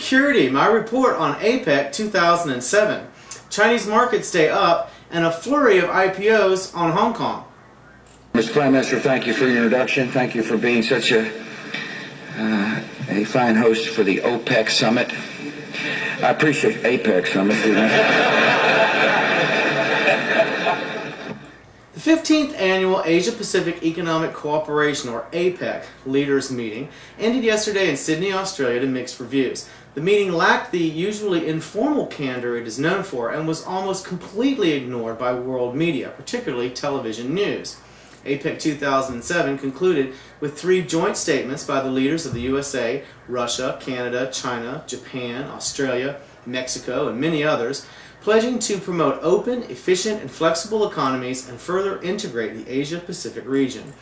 Security, my report on APEC 2007. Chinese markets stay up and a flurry of IPOs on Hong Kong. Mr. Prime Minister, thank you for your introduction. Thank you for being such a fine host for the OPEC summit. I appreciate APEC summit. The 15th Annual Asia-Pacific Economic Cooperation, or APEC, leaders meeting ended yesterday in Sydney, Australia to mixed reviews. The meeting lacked the usually informal candor it is known for and was almost completely ignored by world media, particularly television news. APEC 2007 concluded with 3 joint statements by the leaders of the USA, Russia, Canada, China, Japan, Australia, Mexico, and many others, pledging to promote open, efficient, and flexible economies and further integrate the Asia-Pacific region.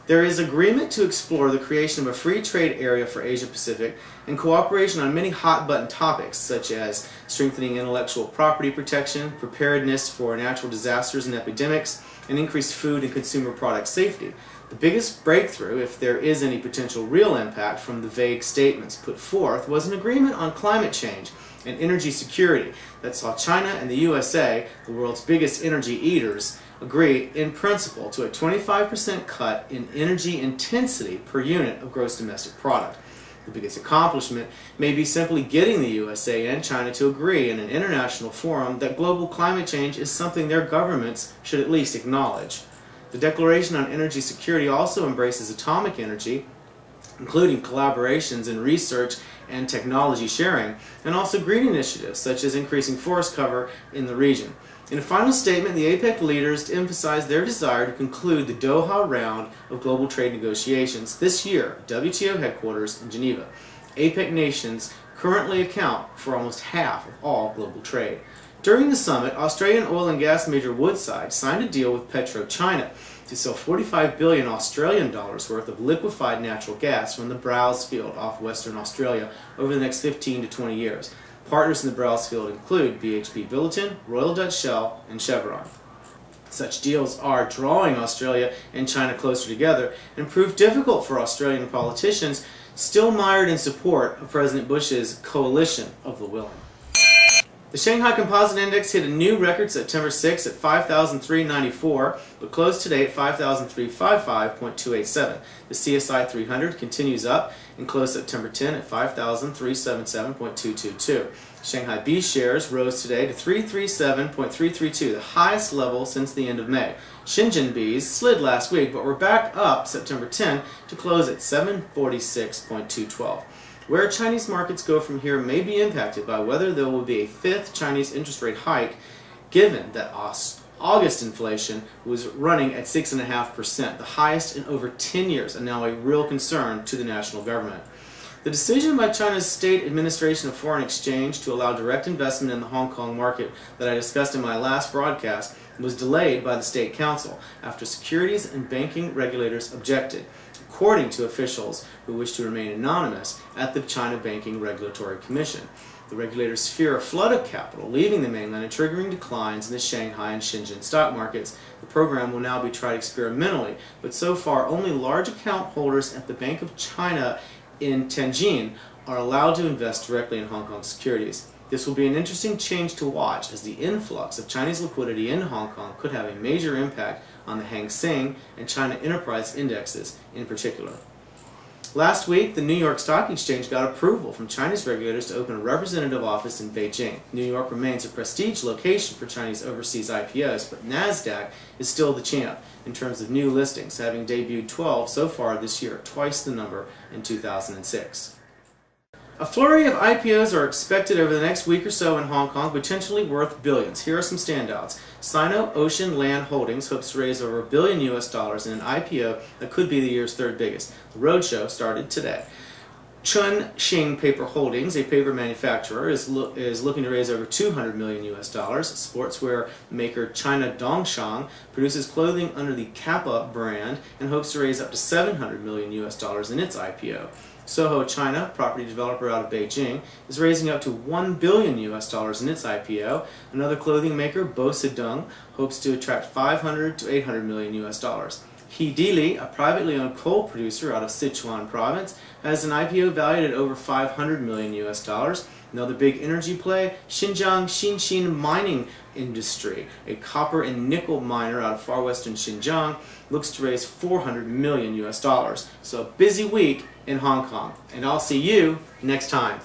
There is agreement to explore the creation of a free trade area for Asia-Pacific and cooperation on many hot-button topics such as strengthening intellectual property protection, preparedness for natural disasters and epidemics, and increased food and consumer product safety. The biggest breakthrough, if there is any potential real impact from the vague statements put forth, was an agreement on climate change and energy security that saw China and the USA, the world's biggest energy eaters, agree in principle to a 25% cut in energy intensity per unit of gross domestic product. The biggest accomplishment may be simply getting the USA and China to agree in an international forum that global climate change is something their governments should at least acknowledge. The Declaration on Energy Security also embraces atomic energy, including collaborations in research and technology sharing, and also green initiatives such as increasing forest cover in the region. In a final statement, the APEC leaders emphasized their desire to conclude the Doha round of global trade negotiations this year at WTO headquarters in Geneva. APEC nations currently account for almost half of all global trade. During the summit, Australian oil and gas major Woodside signed a deal with PetroChina to sell 45 billion Australian dollars worth of liquefied natural gas from the Browse field off Western Australia over the next 15 to 20 years. Partners in the Browse field include BHP Billiton, Royal Dutch Shell, and Chevron. Such deals are drawing Australia and China closer together and prove difficult for Australian politicians still mired in support of President Bush's coalition of the willing. The Shanghai Composite Index hit a new record September 6 at 5,394, but closed today at 5,355.287. The CSI 300 continues up and closed September 10 at 5,377.222. Shanghai B shares rose today to 337.332, the highest level since the end of May. Shenzhen Bs slid last week, but were back up September 10 to close at 746.212. Where Chinese markets go from here may be impacted by whether there will be a 5th Chinese interest rate hike, given that August inflation was running at 6.5%, the highest in over 10 years, and now a real concern to the national government. The decision by China's State Administration of Foreign Exchange to allow direct investment in the Hong Kong market that I discussed in my last broadcast was delayed by the State Council after securities and banking regulators objected, according to officials who wish to remain anonymous at the China Banking Regulatory Commission. The regulators fear a flood of capital leaving the mainland and triggering declines in the Shanghai and Shenzhen stock markets. The program will now be tried experimentally, but so far only large account holders at the Bank of China in Tianjin are allowed to invest directly in Hong Kong securities. This will be an interesting change to watch, as the influx of Chinese liquidity in Hong Kong could have a major impact on the Hang Seng and China Enterprise indexes in particular. Last week, the New York Stock Exchange got approval from Chinese regulators to open a representative office in Beijing. New York remains a prestige location for Chinese overseas IPOs, but NASDAQ is still the champ in terms of new listings, having debuted 12 so far this year, twice the number in 2006. A flurry of IPOs are expected over the next week or so in Hong Kong, potentially worth billions. Here are some standouts. Sino-Ocean Land Holdings hopes to raise over $1 billion in an IPO that could be the year's 3rd biggest. The roadshow started today. Chun Xing Paper Holdings, a paper manufacturer, is looking to raise over $200 million. Sportswear maker China Dongshang produces clothing under the Kappa brand and hopes to raise up to $700 million in its IPO. Soho China, property developer out of Beijing, is raising up to $1 billion in its IPO. Another clothing maker, Bo Sedung, hopes to attract $500 to $800 million. Heedili, a privately owned coal producer out of Sichuan province, has an IPO valued at over 500 million US dollars. Another big energy play, Xinjiang Xinxin Mining Industry, a copper and nickel miner out of far western Xinjiang, looks to raise 400 million US dollars. So a busy week in Hong Kong. And I'll see you next time.